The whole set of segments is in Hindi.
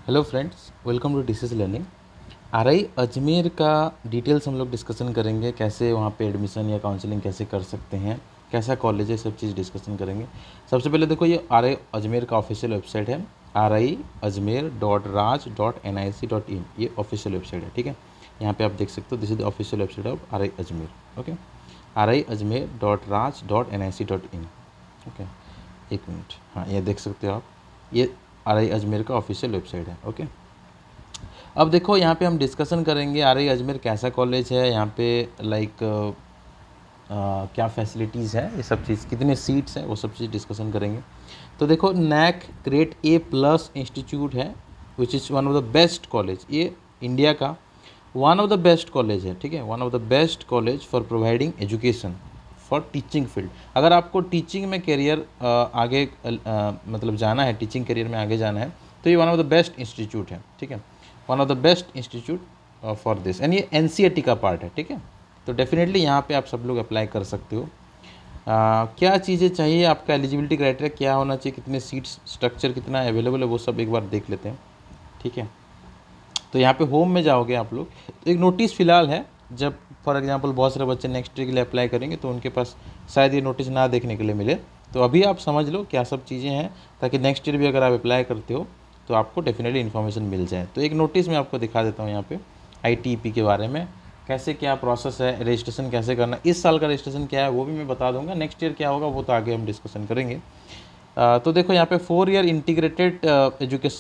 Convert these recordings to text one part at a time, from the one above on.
हेलो फ्रेंड्स, वेलकम टू डिसिस लर्निंग। आरआई अजमेर का डिटेल्स हम लोग डिस्कशन करेंगे, कैसे वहाँ पे एडमिशन या काउंसलिंग कैसे कर सकते हैं, कैसा कॉलेज है, सब चीज़ डिस्कशन करेंगे। सबसे पहले देखो, ये आरआई अजमेर का ऑफिशियल वेबसाइट है, RIAjmer.raj.nic.in। ये ऑफिशियल वेबसाइट है, ठीक है। यहाँ पे आप देख सकते हो, this is the official website of RI Ajmer. Okay, RIAjmer.raj.nic.in। Okay, एक मिनट, हाँ ये देख सकते हो आप, ये आरआई अजमेर का ऑफिशियल वेबसाइट है। ओके, अब देखो यहाँ पे हम डिस्कशन करेंगे आरआई अजमेर कैसा कॉलेज है, यहाँ पे लाइक क्या फैसिलिटीज़ है, ये सब चीज़, कितने सीट्स हैं, वो सब चीज़ डिस्कशन करेंगे। तो देखो, नैक ग्रेड A+ इंस्टीट्यूट है, which is one of the best college, ये इंडिया का one of the best college है, ठीक है। One of the best college for providing education for teaching field. अगर आपको टीचिंग में करियर आगे मतलब जाना है, टीचिंग करियर में आगे जाना है, तो ये one of the best institute है, ठीक है। One of the best institute for this, and ये NCERT का पार्ट है, ठीक है। तो डेफिनेटली यहाँ पे आप सब लोग अप्लाई कर सकते हो। क्या चीज़ें चाहिए, आपका एलिजिबिलिटी क्राइटेरिया क्या होना चाहिए, कितने सीट्स, स्ट्रक्चर कितना अवेलेबल है, वो सब एक बार देख लेते हैं, ठीक है। तो यहाँ पे होम में जाओगे आप लोग, तो एक नोटिस फिलहाल है, जब फॉर एग्जांपल बहुत सारे बच्चे नेक्स्ट ईयर के लिए अप्लाई करेंगे तो उनके पास शायद ये नोटिस ना देखने के लिए मिले। तो अभी आप समझ लो क्या सब चीज़ें हैं, ताकि नेक्स्ट ईयर भी अगर आप अप्लाई करते हो तो आपको डेफिनेटली इन्फॉर्मेशन मिल जाए। तो एक नोटिस मैं आपको दिखा देता हूँ यहाँ पे ITEP के बारे में, कैसे क्या प्रोसेस है, रजिस्ट्रेशन कैसे करना, इस साल का रजिस्ट्रेशन क्या है वो भी मैं बता दूंगा, नेक्स्ट ईयर क्या होगा वो तो आगे हम डिस्कशन करेंगे। तो देखो यहाँ पे 4 year integrated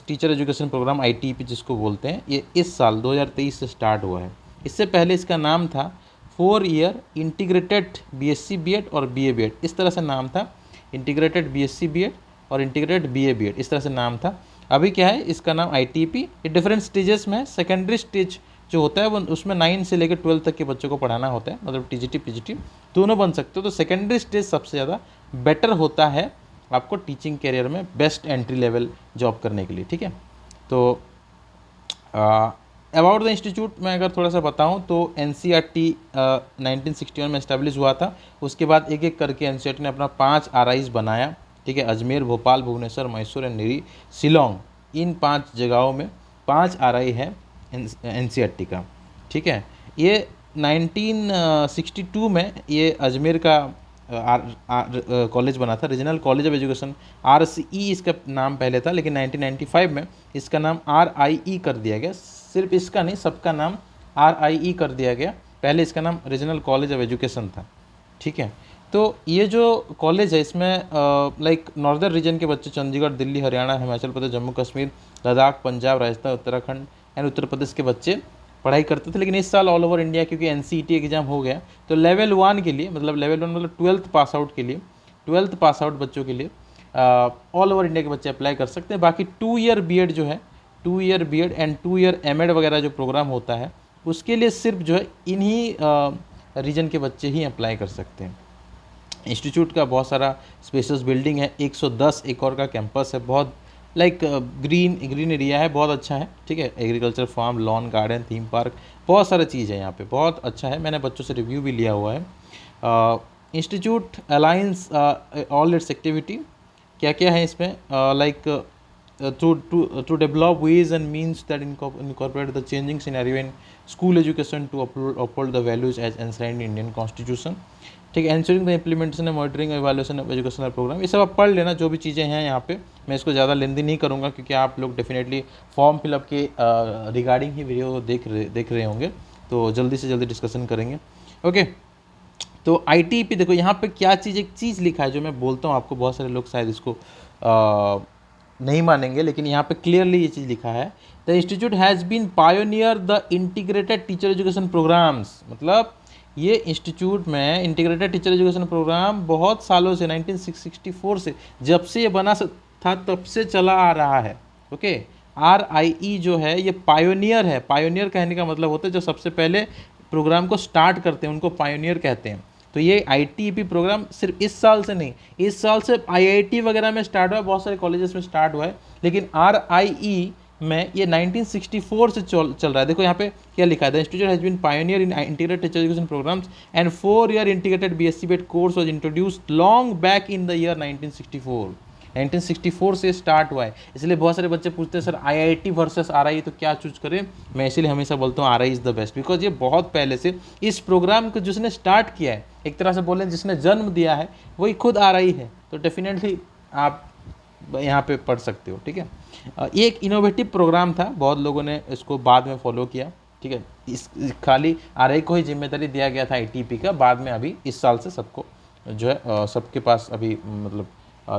teacher education program ITEP जिसको बोलते हैं, ये इस साल 2023 से स्टार्ट हुआ है। इससे पहले इसका नाम था 4 ईयर इंटीग्रेटेड BSc B.Ed और BA B.Ed, इस तरह से नाम था। इंटीग्रेटेड BSc B.Ed और इंटीग्रेटेड BA B.Ed, इस तरह से नाम था। अभी क्या है, इसका नाम ITEP। ये डिफरेंट स्टेजेस में है। सेकेंडरी स्टेज जो होता है वो उसमें 9 से लेकर 12 तक के बच्चों को पढ़ाना होता है, मतलब TGT PGT दोनों बन सकते हो। तो सेकेंडरी स्टेज सबसे ज़्यादा बेटर होता है आपको टीचिंग करियर में, बेस्ट एंट्री लेवल जॉब करने के लिए, ठीक है। तो अबाउट द इंस्टीट्यूट में अगर थोड़ा सा बताऊं तो NCERT 1961 में इस्टेब्लिश हुआ था। उसके बाद एक एक करके NCERT ने अपना 5 RIs बनाया, ठीक है। अजमेर, भोपाल, भुवनेश्वर, मैसूर एंड निरी, शिलोंग, इन 5 जगहों में 5 RI है NCERT का, ठीक है। ये 1962 में ये अजमेर का कॉलेज बना था, regional college of education, RCE इसका नाम पहले था, लेकिन 1995 में इसका नाम RIE कर दिया गया। सिर्फ इसका नहीं, सबका नाम RIE कर दिया गया। पहले इसका नाम रीजनल कॉलेज ऑफ एजुकेशन था, ठीक है। तो ये जो कॉलेज है, इसमें लाइक नॉर्दर्न रीजन के बच्चे, चंडीगढ़, दिल्ली, हरियाणा, हिमाचल प्रदेश, जम्मू कश्मीर, लद्दाख, पंजाब, राजस्थान, उत्तराखंड एंड उत्तर प्रदेश के बच्चे पढ़ाई करते थे। लेकिन इस साल ऑल ओवर इंडिया, क्योंकि NCET एग्जाम हो गया, तो लेवल 1 के लिए, मतलब लेवल 1 मतलब 12th पास आउट के लिए, 12th पास आउट बच्चों के लिए ऑल ओवर इंडिया के बच्चे अप्लाई कर सकते हैं। बाकी 2 ईयर B.Ed जो है, 2 year B.Ed and 2 year M.Ed वगैरह जो प्रोग्राम होता है, उसके लिए सिर्फ जो है इन्हीं रीजन के बच्चे ही अप्लाई कर सकते हैं। इंस्टीट्यूट का बहुत सारा स्पेशस बिल्डिंग है, 110 एकड़ का कैंपस है, बहुत लाइक ग्रीन एरिया है, बहुत अच्छा है, ठीक है। Agriculture farm, lawn garden, theme park, बहुत सारी चीज़ है यहाँ पे, बहुत अच्छा है। मैंने बच्चों से रिव्यू भी लिया हुआ है। Institute alliance all its activity, क्या क्या है इसमें, like to develop ways and means that incorporate the changing scenario in school education to uphold the values as enshrined in Indian Constitution, ठीक है। ensuring the implementation and monitoring evaluation of educational program, ये सब आप पढ़ लेना जो भी चीज़ें हैं यहाँ पे। मैं इसको ज़्यादा लेंदी नहीं करूँगा, क्योंकि आप लोग डेफिनेटली फॉर्म फिलअप के रिगार्डिंग ही वीडियो देख रहे होंगे, तो जल्दी से जल्दी डिस्कशन करेंगे। ओके, तो ITEP देखो यहाँ पे क्या चीज़, एक चीज़ लिखा है जो मैं बोलता हूँ आपको, बहुत सारे लोग शायद इसको नहीं मानेंगे, लेकिन यहाँ पे क्लियरली ये चीज़ लिखा है, the institute has been pioneer the integrated teacher education programs. मतलब ये इंस्टीट्यूट में इंटीग्रेटेड टीचर एजुकेशन प्रोग्राम बहुत सालों से, 1964 से, जब से ये बना था तब से चला आ रहा है। ओके, RIE जो है ये पायोनियर है। पायोनियर कहने का मतलब होता है जो सबसे पहले प्रोग्राम को स्टार्ट करते हैं, उनको पायोनियर कहते हैं। तो ये ITEP प्रोग्राम सिर्फ इस साल से नहीं, इस साल से IIT वगैरह में स्टार्ट हुआ है, बहुत सारे कॉलेजेस में स्टार्ट हुआ है, लेकिन RIE में ये 1964 से चल रहा है। देखो यहाँ पे क्या लिखा है, the institute has been pioneer in integrated teacher education programs and 4 year integrated BSc B.Ed course was introduced long back in the year 1964। 1964 से स्टार्ट हुआ है। इसलिए बहुत सारे बच्चे पूछते हैं सर IIT वर्सेस RI तो क्या चूज करें। मैं इसीलिए हमेशा बोलता हूँ RI is the best, because ये बहुत पहले से इस प्रोग्राम को जिसने स्टार्ट किया है, एक तरह से बोलें जिसने जन्म दिया है, वही खुद RI है। तो डेफिनेटली आप यहाँ पे पढ़ सकते हो। ठीक है, ये एक इनोवेटिव प्रोग्राम था, बहुत लोगों ने इसको बाद में फॉलो किया। ठीक है, इस खाली RI को ही जिम्मेदारी दिया गया था ITP का, बाद में अभी इस साल से सबको जो है सबके पास अभी मतलब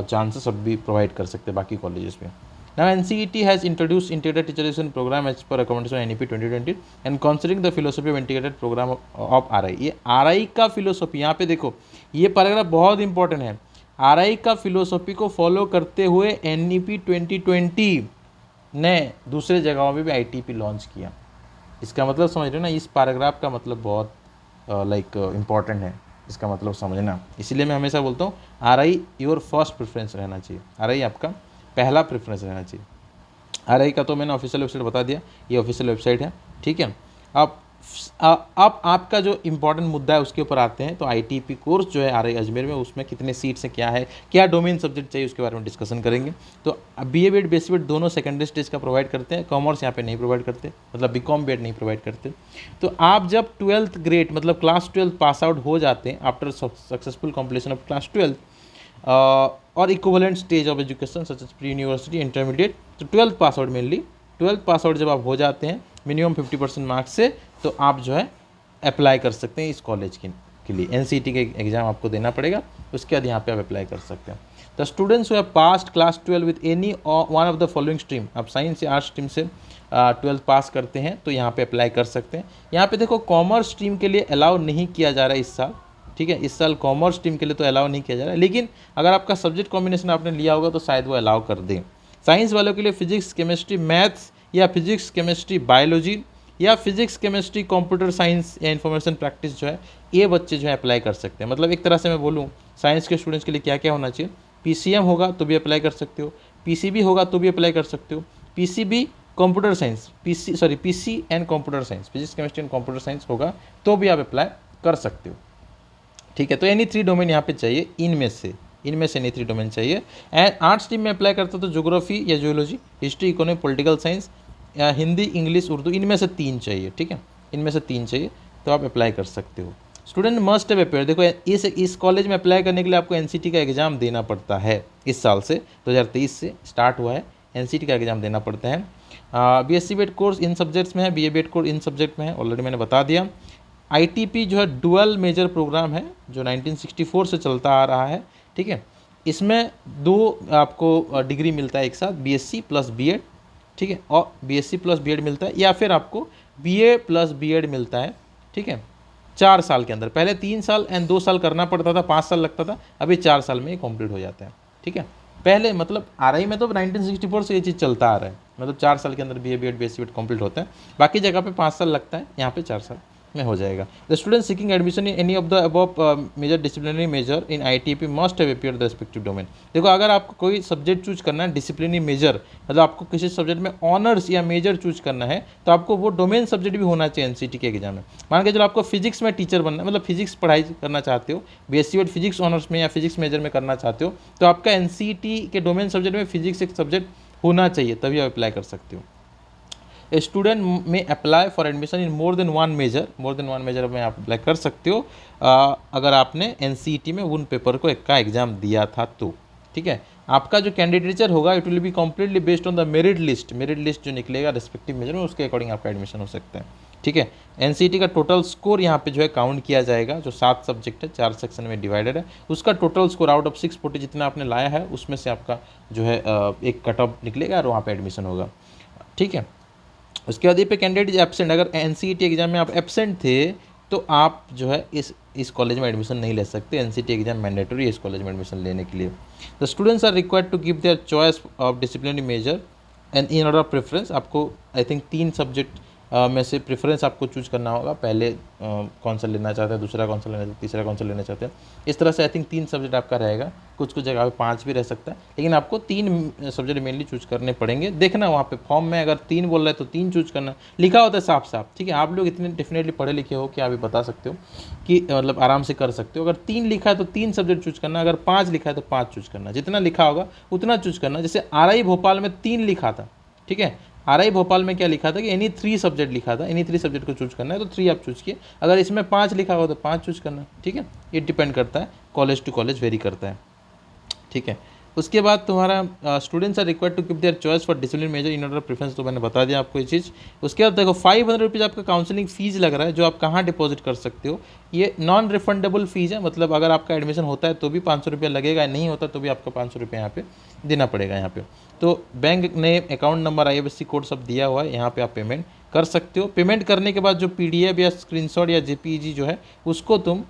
चांसेस अब भी प्रोवाइड कर सकते हैं बाकी कॉलेजेस में। Now NCET has introduced integrated teacher education program as per recommendation of NEP 2020 and considering the philosophy of integrated program of RI। ये RI का फिलोसफी, यहाँ पे देखो ये पैराग्राफ बहुत इंपॉर्टेंट है। RI का फिलोसफी को फॉलो करते हुए NEP 2020 ने दूसरे जगहों में भी ITP लॉन्च किया। इसका मतलब समझ रहे हो ना, इस पैराग्राफ का मतलब बहुत लाइक इम्पॉर्टेंट है, इसका मतलब समझना। इसीलिए मैं हमेशा बोलता हूँ RI योर फर्स्ट प्रेफरेंस रहना चाहिए, RI आपका पहला प्रेफरेंस रहना चाहिए। RI का तो मैंने ऑफिशियल वेबसाइट बता दिया, ये ऑफिशियल वेबसाइट है। ठीक है, अब आपका जो इम्पोर्टेंट मुद्दा है उसके ऊपर आते हैं। तो ITP कोर्स जो है RI अजमेर में, उसमें कितने सीट्स हैं, क्या है, क्या डोमेन सब्जेक्ट चाहिए, उसके बारे में डिस्कशन करेंगे। तो BA BEd BSc BEd दोनों सेकेंडरी स्टेज का प्रोवाइड करते हैं, कॉमर्स यहाँ पे नहीं प्रोवाइड करते, मतलब BCom BEd नहीं प्रोवाइड करते। तो आप जब 12th ग्रेड मतलब क्लास 12 पास आउट हो जाते हैं after successful completion of class 12 और equivalent stage of education such as pre university intermediate, तो 12th pass out mainly 12th pass out जब आप हो जाते हैं मिनिमम 50% मार्क्स से, तो आप जो है अप्लाई कर सकते हैं इस कॉलेज के लिए। NCET के एग्ज़ाम आपको देना पड़ेगा, उसके बाद यहाँ पे आप अप्लाई कर सकते हैं। The students who have passed class 12 with any one of the following stream, आप साइंस या आर्ट्स स्ट्रीम से 12th पास करते हैं तो यहाँ पे अप्लाई कर सकते हैं। यहाँ पे देखो कॉमर्स स्ट्रीम के लिए अलाउ नहीं किया जा रहा है इस साल। ठीक है, इस साल कॉमर्स टीम के लिए तो अलाउ नहीं किया जा रहा है, लेकिन अगर आपका सब्जेक्ट कॉम्बिनेशन आपने लिया होगा तो शायद वो अलाउ कर दें। साइंस वालों के लिए फिजिक्स केमिस्ट्री मैथ्स या फिजिक्स केमिस्ट्री बायोलॉजी या फिजिक्स केमिस्ट्री कंप्यूटर साइंस या इन्फॉर्मेशन प्रैक्टिस जो है, ये बच्चे जो है अप्लाई कर सकते हैं। मतलब एक तरह से मैं बोलूँ साइंस के स्टूडेंट्स के लिए क्या क्या होना चाहिए, PCM होगा तो भी अप्लाई कर सकते हो, PCB होगा तो भी अप्लाई कर सकते हो, PCB computer science PC and computer science, physics chemistry and computer science होगा तो भी आप अप्लाई कर सकते हो। ठीक है, तो एनी 3 डोमेन यहाँ पे चाहिए, इनमें से एनी 3 डोमेन चाहिए। एंड आर्ट्स टीम में अप्लाई करते तो ज्योग्राफी या geology, history, economy, political science या हिंदी, इंग्लिश, उर्दू, इनमें से 3 चाहिए। ठीक है, इनमें से 3 चाहिए तो आप अप्लाई कर सकते हो। स्टूडेंट मस्ट हैव अपेयर, देखो इस कॉलेज में अप्लाई करने के लिए आपको NCET का एग्ज़ाम देना पड़ता है। इस साल से 2023 से स्टार्ट हुआ है, NCET का एग्ज़ाम देना पड़ता है। BSc BEd course in subjects में है, BA BEd course in subject में है, ऑलरेडी मैंने बता दिया। ITP जो है डुअल मेजर प्रोग्राम है जो 1964 से चलता आ रहा है। ठीक है, इसमें 2 आपको डिग्री मिलता है एक साथ, BSc प्लस BEd। ठीक है, और BSc प्लस BEd मिलता है या फिर आपको BA प्लस BEd मिलता है। ठीक है, 4 साल के अंदर, पहले 3 साल एंड 2 साल करना पड़ता था, 5 साल लगता था, अभी 4 साल में ये कंप्लीट हो जाता है। ठीक है, पहले मतलब RI में तो 1964 से ये चीज़ चलता आ रहा है, मतलब 4 साल के अंदर BA BEd BSc BEd complete होता है, बाकी जगह पे 5 साल लगता है, यहाँ पे 4 साल में हो जाएगा। The student seeking admission in any of the above major disciplinary major in ITP must have appear the respective domain. देखो अगर आपको कोई सब्जेक्ट चूज करना है डिसिप्लिनरी मेजर, मतलब आपको किसी सब्जेक्ट में ऑनर्स या मेजर चूज करना है, तो आपको वो डोमेन सब्जेक्ट भी होना चाहिए NCET के एग्जाम में। मान के चलो आपको फिजिक्स में टीचर बनना है, मतलब फिजिक्स पढ़ाई करना चाहते हो, BSc BEd फिजिक्स ऑनर्स में या फिजिक्स मेजर में करना चाहते हो, तो आपका NCET के डोमेन सब्जेक्ट में फिजिक्स एक सब्जेक्ट होना चाहिए, तभी आप अप्लाई कर सकते हो। ए स्टूडेंट में apply for admission in more than one major में आप अप्लाई कर सकते हो अगर आपने NCET में उन पेपर को का एग्ज़ाम दिया था तो। ठीक है, आपका जो कैंडिडेचर होगा it will be completely based on the merit list जो निकलेगा रिस्पेक्टिव मेजर में, उसके अकॉर्डिंग आपका एडमिशन हो सकता है। ठीक है, NCET का टोटल स्कोर यहाँ पे जो है काउंट किया जाएगा, जो 7 सब्जेक्ट है 4 सेक्शन में डिवाइडेड है, उसका टोटल स्कोर आउट ऑफ 640 जितना आपने लाया है उसमें से आपका जो है एक कट ऑफ निकलेगा और वहाँ पे एडमिशन होगा। ठीक है, उसके बाद ये पे कैंडिडेट इज एब्सेंट, अगर NCET एग्जाम में आप एब्सेंट थे तो आप जो है इस कॉलेज में एडमिशन नहीं ले सकते। NCET एग्जाम मैंडेटरी है इस कॉलेज में एडमिशन लेने के लिए। The students are required to give their choice of disciplinary major and in order of preference. आपको आई थिंक 3 सब्जेक्ट में से प्रेफरेंस आपको चूज करना होगा, पहले कौन सा लेना चाहते हैं, दूसरा कौन सा लेना चाहते हैं, तीसरा कौन सा लेना चाहते हैं। इस तरह से आई थिंक 3 सब्जेक्ट आपका रहेगा, कुछ कुछ जगह पे 5 भी रह सकता है, लेकिन आपको 3 सब्जेक्ट मेनली चूज करने पड़ेंगे। देखना वहाँ पे फॉर्म में अगर 3 बोल रहा है तो 3 चूज करना, लिखा होता है साफ साफ, ठीक है। आप लोग इतने डेफिनेटली पढ़े लिखे हो कि आप ये बता सकते हो कि मतलब आराम से कर सकते हो। अगर 3 लिखा है तो 3 सब्जेक्ट चूज करना, अगर 5 लिखा है तो 5 चूज करना, जितना लिखा होगा उतना चूज करना। जैसे RI भोपाल में 3 लिखा था, ठीक है। RI भोपाल में क्या लिखा था कि एनी 3 सब्जेक्ट लिखा था, एनी 3 सब्जेक्ट को चूज करना है तो 3 आप चूज किए। अगर इसमें 5 लिखा हो तो 5 चूज करना, ठीक है। ये डिपेंड करता है, कॉलेज टू कॉलेज वेरी करता है, ठीक है। उसके बाद तुम्हारा students are required to keep their choice for discipline major in order preference, तो मैंने बता दिया आपको ये चीज़। उसके बाद देखो 500 रुपीज़ आपका काउंसलिंग फीस लग रहा है, जो आप कहाँ डिपॉजिट कर सकते हो। ये नॉन रिफंडेबल फीस है, मतलब अगर आपका एडमिशन होता है तो भी 500 रुपया लगेगा, नहीं होता तो भी आपका 500 रुपया यहाँ पे देना पड़ेगा यहाँ पे। तो बैंक ने अकाउंट नंबर IFSC कोड सब दिया हुआ है, यहाँ पे आप पेमेंट कर सकते हो। पेमेंट करने के बाद जो PDF या स्क्रीनशॉट या JPEG जो है उसको तुम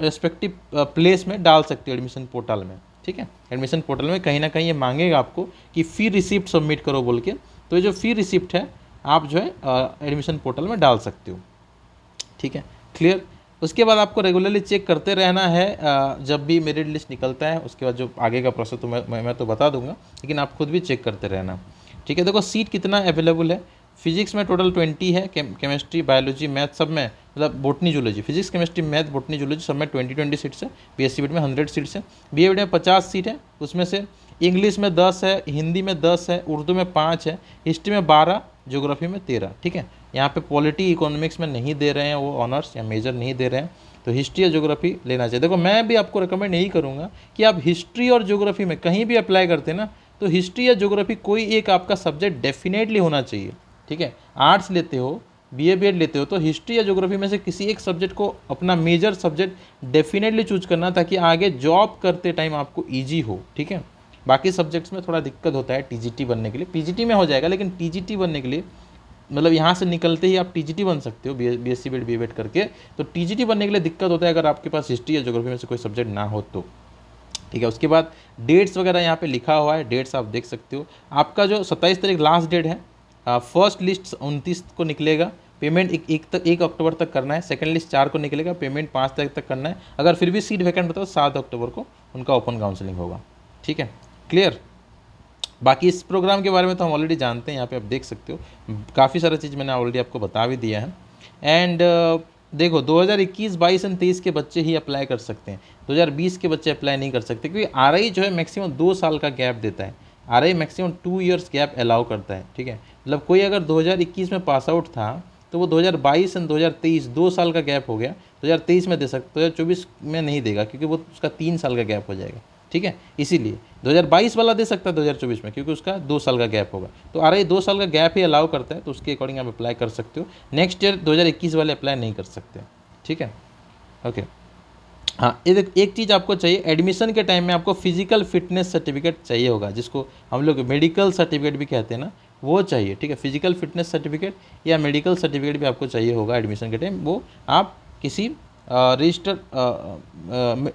रेस्पेक्टिव प्लेस में डाल सकते हो एडमिशन पोर्टल में, ठीक है। एडमिशन पोर्टल में कहीं ना कहीं ये मांगेगा आपको कि फ़ी रिसिप्ट सबमिट करो बोल के, तो ये जो फ़ी रिसिप्ट है आप जो है एडमिशन पोर्टल में डाल सकते हो, ठीक है। क्लियर। उसके बाद आपको रेगुलरली चेक करते रहना है, जब भी मेरिट लिस्ट निकलता है उसके बाद जो आगे का प्रोसेस तो मैं तो बता दूंगा, लेकिन आप खुद भी चेक करते रहना, ठीक है। देखो सीट कितना अवेलेबल है, फिजिक्स में टोटल 20 है, केमिस्ट्री बायोलॉजी मैथ सब में, मतलब botany zoology, physics chemistry math botany zoology सब में 20 सीट्स है। BSc बीएड में 100 सीट्स है, BA में 50 सीट है, उसमें से इंग्लिश में 10 है, हिंदी में 10 है, उर्दू में 5 है, हिस्ट्री में 12, ज्योग्राफी में 13, ठीक है। यहाँ पे पॉलिटी इकोनॉमिक्स में नहीं दे रहे हैं, वो ऑनर्स या मेजर नहीं दे रहे हैं, तो हिस्ट्री या ज्योग्राफी लेना चाहिए। देखो मैं भी आपको रिकमेंड यही करूँगा कि आप हिस्ट्री और ज्योग्राफी में कहीं भी अप्लाई करते हैं ना, तो हिस्ट्री या ज्योग्राफी कोई एक आपका सब्जेक्ट डेफिनेटली होना चाहिए, ठीक है। आर्ट्स लेते हो, BA BEd लेते हो तो हिस्ट्री या ज्योग्राफी में से किसी एक सब्जेक्ट को अपना मेजर सब्जेक्ट डेफिनेटली चूज करना, ताकि आगे जॉब करते टाइम आपको ईजी हो, ठीक है। बाकी सब्जेक्ट्स में थोड़ा दिक्कत होता है TGT बनने के लिए, PGT में हो जाएगा, लेकिन TGT बनने के लिए मतलब यहाँ से निकलते ही आप TGT बन सकते हो BSc BEd BA BEd करके, तो TGT बनने के लिए दिक्कत होता है अगर आपके पास हिस्ट्री या ज्योग्राफी में से कोई सब्जेक्ट ना हो तो, ठीक है। उसके बाद डेट्स वगैरह यहाँ पे लिखा हुआ है, डेट्स आप देख सकते हो। आपका जो 27 तारीख लास्ट डेट है, फर्स्ट लिस्ट 29 को निकलेगा, पेमेंट 1 अक्टूबर तक करना है, सेकंड लिस्ट 4 को निकलेगा, पेमेंट 5 तारीख तक करना है। अगर फिर भी सीट वैकेंट होता है तो 7 अक्टूबर को उनका ओपन काउंसलिंग होगा, ठीक है। क्लियर। बाकी इस प्रोग्राम के बारे में तो हम ऑलरेडी जानते हैं, यहाँ पे आप देख सकते हो काफ़ी सारा चीज़ मैंने ऑलरेडी आपको बता भी दिया है। एंड देखो 2021, 22 एंड 23 के बच्चे ही अप्लाई कर सकते हैं, 2020 के बच्चे अप्लाई नहीं कर सकते, क्योंकि RI जो है मैक्सिमम 2 साल का गैप देता है, RI maximum 2 years gap allow करता है, ठीक है। मतलब कोई अगर 2021 में पास आउट था तो वो 2022 एंड 2023 2 साल का गैप हो गया, 2023 में दे सकते, 2024 में नहीं देगा क्योंकि वो उसका 3 साल का गैप हो जाएगा, ठीक है। इसीलिए 2022 वाला दे सकता है 2024 में, क्योंकि उसका 2 साल का गैप होगा, तो RI 2 साल का गैप ही अलाउ करता है, तो उसके अकॉर्डिंग आप अप्लाई कर सकते हो। नेक्स्ट ईयर 2021 वाले अप्लाई नहीं कर सकते, ठीक है। ओके हाँ, एक चीज़ आपको चाहिए, एडमिशन के टाइम में आपको फिजिकल फिटनेस सर्टिफिकेट चाहिए होगा, जिसको हम लोग मेडिकल सर्टिफिकेट भी कहते हैं ना, वो चाहिए, ठीक है। फिजिकल फिटनेस सर्टिफिकेट या मेडिकल सर्टिफिकेट भी आपको चाहिए होगा एडमिशन के टाइम, वो आप किसी रजिस्टर्ड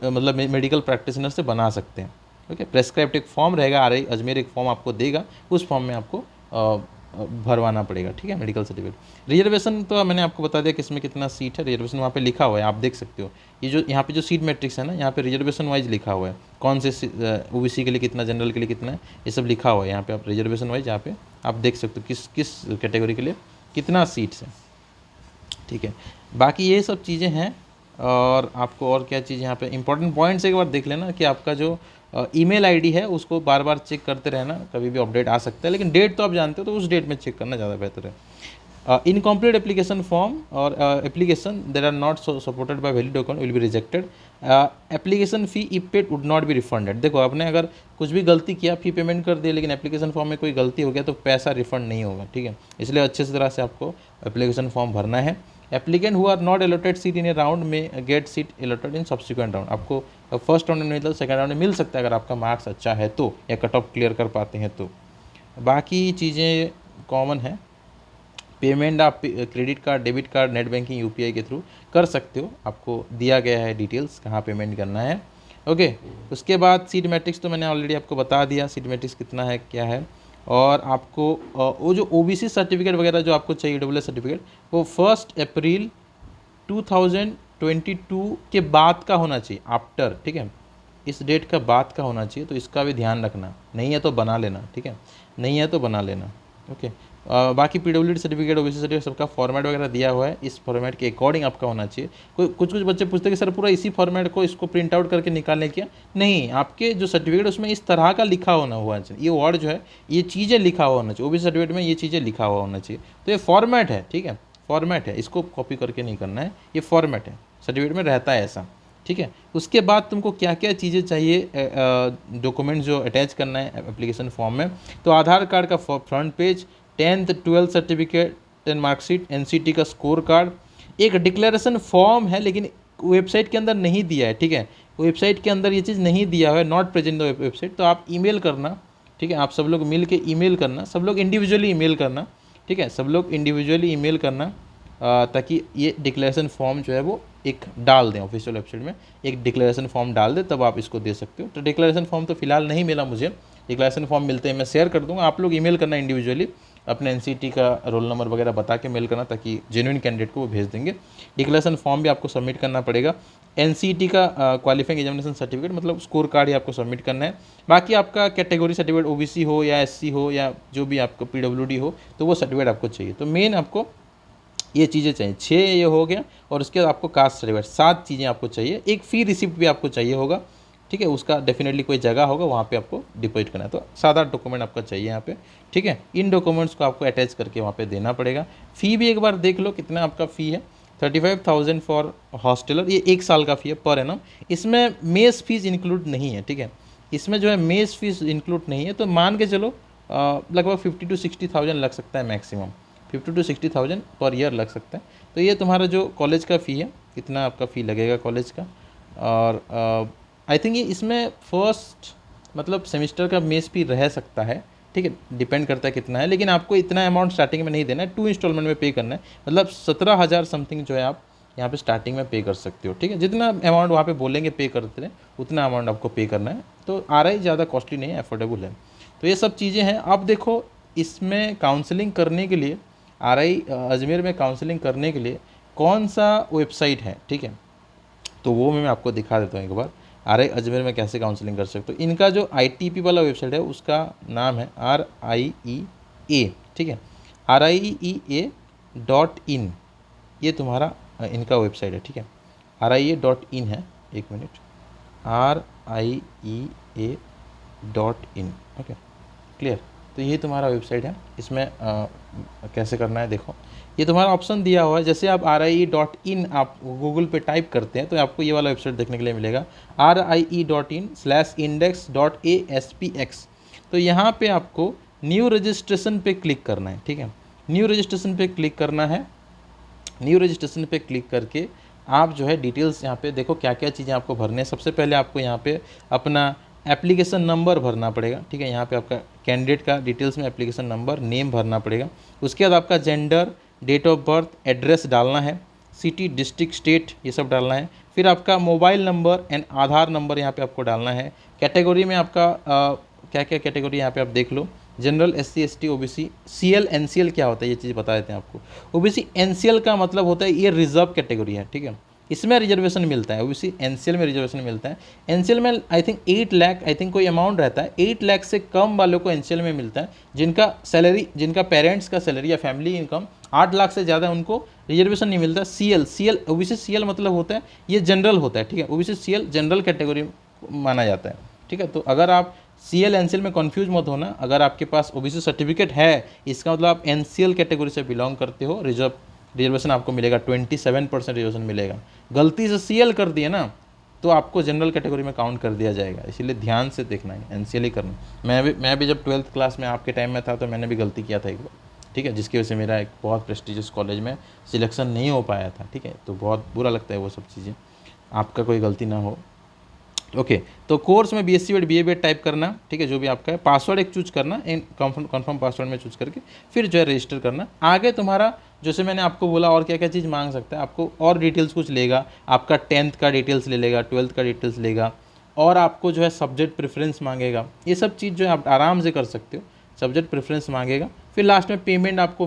मतलब मेडिकल प्रैक्टिशनर से बना सकते हैं, ओके। प्रेस्क्राइब्ड एक फॉर्म रहेगा, RI अजमेर एक फॉर्म आपको देगा, उस फॉर्म में आपको भरवाना पड़ेगा, ठीक है, मेडिकल सर्टिफिकेट। रिजर्वेशन तो मैंने आपको बता दिया किसमें कितना सीट है, रिजर्वेशन वहाँ पे लिखा हुआ है, आप देख सकते हो। ये जो यहाँ पे जो सीट मैट्रिक्स है ना, यहाँ पे रिजर्वेशन वाइज लिखा हुआ है, कौन से OBC के लिए कितना, जनरल के लिए कितना है, ये सब लिखा हुआ है यहाँ पे। आप रिजर्वेशन वाइज यहाँ पे आप देख सकते हो किस किस कैटेगरी के लिए कितना सीट्स है, ठीक है। बाकी ये सब चीज़ें हैं, और आपको और क्या चीज़ यहाँ पे इंपॉर्टेंट पॉइंट्स एक बार देख लेना कि आपका जो email ID है उसको बार बार चेक करते रहना, कभी भी अपडेट आ सकता है, लेकिन डेट तो आप जानते हो तो उस डेट में चेक करना ज़्यादा बेहतर है। इनकम्प्लीट एप्लीकेशन फॉर्म और application there are not supported by valid account will be rejected. Application fee if paid would not be refunded. देखो आपने अगर कुछ भी गलती किया, फ़ी पेमेंट कर दिया, लेकिन एप्लीकेशन फॉर्म में कोई गलती हो गया तो पैसा रिफंड नहीं होगा, ठीक है। इसलिए अच्छे से तरह से आपको एप्लीकेशन फॉर्म भरना है। Applicant who are not allotted seat in a round में get seat allotted in subsequent round. आपको फर्स्ट राउंड में मतलब सेकंड राउंड में मिल सकता है अगर आपका मार्क्स अच्छा है तो, या कट ऑफ क्लियर कर पाते हैं तो। बाकी चीज़ें कॉमन है। पेमेंट आप credit card, debit card, net banking, UPI के थ्रू कर सकते हो, आपको दिया गया है डिटेल्स कहाँ पेमेंट करना है, ओके। उसके बाद सीट मैट्रिक्स तो मैंने ऑलरेडी आपको बता दिया, सीट मैट्रिक्स कितना है क्या है। और आपको वो जो ओबीसी सर्टिफिकेट वगैरह जो आपको चाहिए ईडब्ल्यूएस सर्टिफिकेट, वो 1 अप्रैल 2022 के बाद का होना चाहिए, आफ्टर, ठीक है, इस डेट का बाद का होना चाहिए। तो इसका भी ध्यान रखना, नहीं है तो बना लेना, ठीक है, नहीं है तो बना लेना। ओके, बाकी पीडब्ल्यूडी सर्टिफिकेट, ओबीसी सर्टिफिकेट सबका फॉर्मेट वगैरह दिया हुआ है, इस फॉर्मेट के अकॉर्डिंग आपका होना चाहिए। कुछ बच्चे पूछते हैं कि सर पूरा इसी फॉर्मेट को इसको प्रिंट आउट करके निकालने क्या, नहीं, आपके जो सर्टिफिकेट उसमें इस तरह का लिखा होना चाहिए, ये वर्ड जो है, ये चीज़ें लिखा हुआ होना चाहिए, ओबीसी सर्टिफिकेट में ये चीज़ें लिखा हुआ होना चाहिए। तो ये फॉर्मेट है, ठीक है, फॉर्मेट है, इसको कॉपी करके नहीं करना है, ये फॉर्मेट है, सर्टिफिकेट में रहता है ऐसा, ठीक है। उसके बाद तुमको क्या क्या चीज़ें चाहिए, डॉक्यूमेंट जो अटैच करना है एप्लीकेशन फॉर्म में, तो आधार कार्ड का front page, 10th 12th certificate, 10 marksheet, NCT का स्कोर कार्ड, एक डिक्लेरेशन फॉर्म है लेकिन वेबसाइट के अंदर नहीं दिया है, ठीक है, वेबसाइट के अंदर ये चीज़ नहीं दिया है, नॉट प्रेजेंट द वेबसाइट, तो आप ईमेल करना, ठीक है, आप सब लोग मिल के ईमेल करना, सब लोग इंडिविजुअली ईमेल करना, ठीक है, सब लोग इंडिविजुअली ईमेल करना, ताकि ये डिक्लेरेशन फॉर्म जो है वो एक डाल दें ऑफिशियल वेबसाइट में, एक डिक्लेरेशन फॉर्म डाल दें, तब आप इसको दे सकते हो। तो डिक्लेरेशन फॉर्म तो फिलहाल नहीं मिला मुझे, डिक्लेरेशन फॉर्म मिलते हैं मैं शेयर कर दूंगा, आप लोग ईमेल करना इंडिविजुअली, अपने एनसीटी का रोल नंबर वगैरह बता के मेल करना, ताकि जेन्युइन कैंडिडेट को वो भेज देंगे। डिक्लेरेशन फॉर्म भी आपको सबमिट करना पड़ेगा, एनसीटी का क्वालिफाइंग एग्जामिनेशन सर्टिफिकेट मतलब स्कोर कार्ड ही आपको सबमिट करना है। बाकी आपका कैटेगरी सर्टिफिकेट ओबीसी हो या एससी हो या जो भी आपको पीडब्ल्यूडी हो, तो वो सर्टिफिकेट आपको चाहिए। तो मेन आपको ये चीज़ें चाहिए, 6 ये हो गया, और उसके बाद आपको कास्ट सर्टिफिकेट, 7 चीज़ें आपको चाहिए। एक फ़ी रिसिप्ट भी आपको चाहिए होगा, ठीक है, उसका डेफिनेटली कोई जगह होगा वहाँ पे आपको डिपॉजिट करना है। तो 7-8 डॉक्यूमेंट आपका चाहिए यहाँ पे, ठीक है, इन डॉक्यूमेंट्स को आपको अटैच करके वहाँ पे देना पड़ेगा। फ़ी भी एक बार देख लो कितना आपका फ़ी है, 35,000 फॉर हॉस्टलर, ये 1 साल का फ़ी है पर एनम, इसमें मेस फीस इंक्लूड नहीं है, ठीक है, इसमें जो है मेस फीस इंक्लूड नहीं है, तो मान के चलो लगभग 50 to 60,000 लग सकता है मैक्सिमम, 50 to 60,000 पर ईयर लग सकता है। तो ये तुम्हारा जो कॉलेज का फ़ी है, कितना आपका फ़ी लगेगा कॉलेज का, और आई थिंक ये इसमें फर्स्ट मतलब सेमेस्टर का मेस फी रह सकता है, ठीक है, डिपेंड करता है कितना है, लेकिन आपको इतना अमाउंट स्टार्टिंग में नहीं देना है, 2 इंस्टॉलमेंट में पे करना है, मतलब 17,000 समथिंग जो है आप यहाँ पे स्टार्टिंग में पे कर सकते हो, ठीक है, जितना अमाउंट वहाँ पे बोलेंगे पे करते हैं उतना अमाउंट आपको पे करना है। तो RI ज़्यादा कॉस्टली नहीं है, अफोर्डेबल है। तो ये सब चीज़ें हैं। अब देखो इसमें काउंसलिंग करने के लिए, RI अजमेर में काउंसलिंग करने के लिए कौन सा वेबसाइट है, ठीक है, तो वो मैं आपको दिखा देता हूँ एक बार, RI अजमेर में कैसे काउंसलिंग कर सकते हो। इनका जो ITP वाला वेबसाइट है उसका नाम है RIEA, ठीक है, RIEA.in, ये तुम्हारा इनका वेबसाइट है, ठीक है, RIEA.in है, एक मिनट, RIEA.in, ओके, क्लियर। तो ये तुम्हारा वेबसाइट है, इसमें कैसे करना है देखो, ये तुम्हारा ऑप्शन दिया हुआ है, जैसे आप RIE.in आप गूगल पे टाइप करते हैं तो आपको ये वाला वेबसाइट देखने के लिए मिलेगा, RIE.in/index.aspx। तो यहाँ पे आपको न्यू रजिस्ट्रेशन पे क्लिक करना है, ठीक है, न्यू रजिस्ट्रेशन पे क्लिक करना है। न्यू रजिस्ट्रेशन पे क्लिक करके आप जो है डिटेल्स यहाँ पे देखो क्या क्या चीज़ें आपको भरने हैं। सबसे पहले आपको यहाँ पे अपना एप्लीकेशन नंबर भरना पड़ेगा, ठीक है, यहाँ पे आपका कैंडिडेट का डिटेल्स में एप्लीकेशन नंबर, नेम भरना पड़ेगा। उसके बाद आपका gender, date of birth, address डालना है, सिटी, डिस्ट्रिक्ट, स्टेट, ये सब डालना है। फिर आपका mobile number and Aadhaar number यहाँ पे आपको डालना है। कैटेगरी में आपका क्या क्या कैटेगरी यहाँ पे आप देख लो, general, SC ST OBC, CL NCL क्या होता है ये चीज़ बता देते हैं आपको। OBC NCL का मतलब होता है ये रिजर्व कैटेगरी है, ठीक है, इसमें रिजर्वेशन मिलता है। OBC NCL में रिजर्वेशन मिलता है। NCL में I think 8 lakh I think कोई अमाउंट रहता है, 8 लाख से कम वालों को NCL में मिलता है। जिनका सैलरी, जिनका पेरेंट्स का सैलरी या फैमिली इनकम 8 लाख से ज़्यादा उनको रिजर्वेशन नहीं मिलता। CL OBC CL मतलब होता है ये जनरल होता है, ठीक है, OBC CL जनरल कैटेगरी माना जाता है, ठीक है। तो अगर आप CL NCL में कंफ्यूज मत होना, अगर आपके पास OBC सर्टिफिकेट है इसका मतलब आप NCL कैटेगरी से बिलोंग करते हो, रिजर्वेशन आपको मिलेगा 27% रिजर्वेशन मिलेगा। गलती से CL कर दिए ना तो आपको जनरल कैटेगरी में काउंट कर दिया जाएगा, इसीलिए ध्यान से देखना है, NCL ही करना। मैं भी जब 12th क्लास में आपके टाइम में था तो मैंने भी गलती किया था एक बार, ठीक है, जिसकी वजह से मेरा एक बहुत प्रेस्टिजियस कॉलेज में सिलेक्शन नहीं हो पाया था, ठीक है, तो बहुत बुरा लगता है वो सब चीज़ें, आपका कोई गलती ना हो। ओके, तो कोर्स में BSc BEd BA BEd type करना, ठीक है, जो भी आपका है। पासवर्ड एक चूज करना, इन कन्फर्म पासवर्ड में चूज करके फिर जो है रजिस्टर करना। आगे तुम्हारा जैसे मैंने आपको बोला और क्या क्या चीज़ मांग सकता है, आपको और डिटेल्स कुछ लेगा, आपका 10th का डिटेल्स ले लेगा, 12th का डिटेल्स लेगा, और आपको जो है सब्जेक्ट प्रेफरेंस मांगेगा। ये सब चीज़ जो है आप आराम से कर सकते हो, सब्जेक्ट प्रेफरेंस मांगेगा, फिर लास्ट में पेमेंट आपको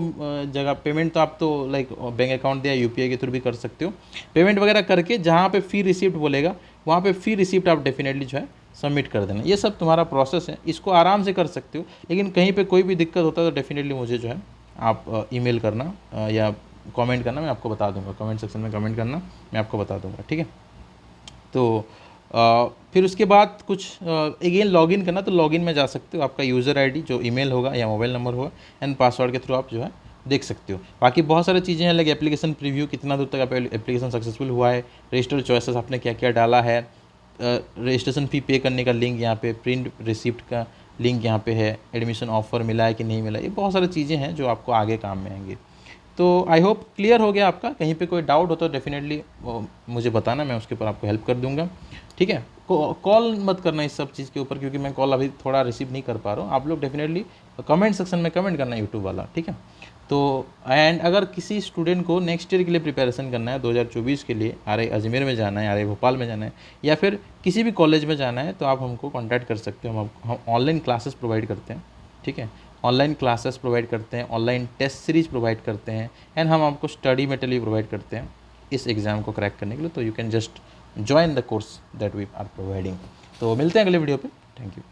जगह पेमेंट तो आप तो लाइक बैंक अकाउंट या यूपीआई के थ्रू भी कर सकते हो। पेमेंट वगैरह करके जहाँ पे फी रिसिप्ट बोलेगा वहाँ पे फी रिसिप्ट आप डेफिनेटली जो है सबमिट कर देना। ये सब तुम्हारा प्रोसेस है, इसको आराम से कर सकते हो, लेकिन कहीं पे कोई भी दिक्कत होता है तो डेफिनेटली मुझे जो है आप ईमेल करना या कमेंट करना, मैं आपको बता दूंगा। कमेंट सेक्शन में कमेंट करना, मैं आपको बता दूंगा, ठीक है। तो फिर उसके बाद कुछ अगेन लॉगिन करना, तो लॉगिन में जा सकते हो, आपका यूज़र आईडी जो ईमेल होगा या मोबाइल नंबर होगा एंड पासवर्ड के थ्रू आप जो है देख सकते हो। बाकी बहुत सारी चीज़ें हैं, लाइक एप्लीकेशन प्रीव्यू, कितना दूर तक आप एप्लीकेशन सक्सेसफुल हुआ है, रजिस्टर चॉइसेस आपने क्या क्या डाला है, रजिस्ट्रेशन फ़ी पे करने का लिंक यहाँ पे, प्रिंट रिसिप्ट का लिंक यहाँ पे है, एडमिशन ऑफर मिला है कि नहीं मिला, ये बहुत सारी चीज़ें हैं जो आपको आगे काम में आएंगी। तो आई होप क्लियर हो गया आपका। कहीं पे कोई डाउट हो तो डेफिनेटली मुझे बताना, मैं उसके ऊपर आपको हेल्प कर दूंगा, ठीक है। कॉल मत करना इस सब चीज़ के ऊपर, क्योंकि मैं कॉल अभी थोड़ा रिसीव नहीं कर पा रहा हूँ। आप लोग डेफिनेटली कमेंट सेक्शन में कमेंट करना यूट्यूब वाला, ठीक है। तो एंड अगर किसी स्टूडेंट को नेक्स्ट ईयर के लिए प्रिपरेशन करना है, 2024 के लिए आर अजमेर में जाना है, आर भोपाल में जाना है, या फिर किसी भी कॉलेज में जाना है, तो आप हमको कॉन्टैक्ट कर सकते हो। हम ऑनलाइन क्लासेस प्रोवाइड करते हैं, ठीक है। ऑनलाइन क्लासेस प्रोवाइड करते हैं, ऑनलाइन टेस्ट सीरीज प्रोवाइड करते हैं, एंड हम आपको स्टडी मटेरियल प्रोवाइड करते हैं इस एग्ज़ाम को क्रैक करने के लिए। तो you can just join the course that we are providing. तो मिलते हैं अगले वीडियो पे। Thank you.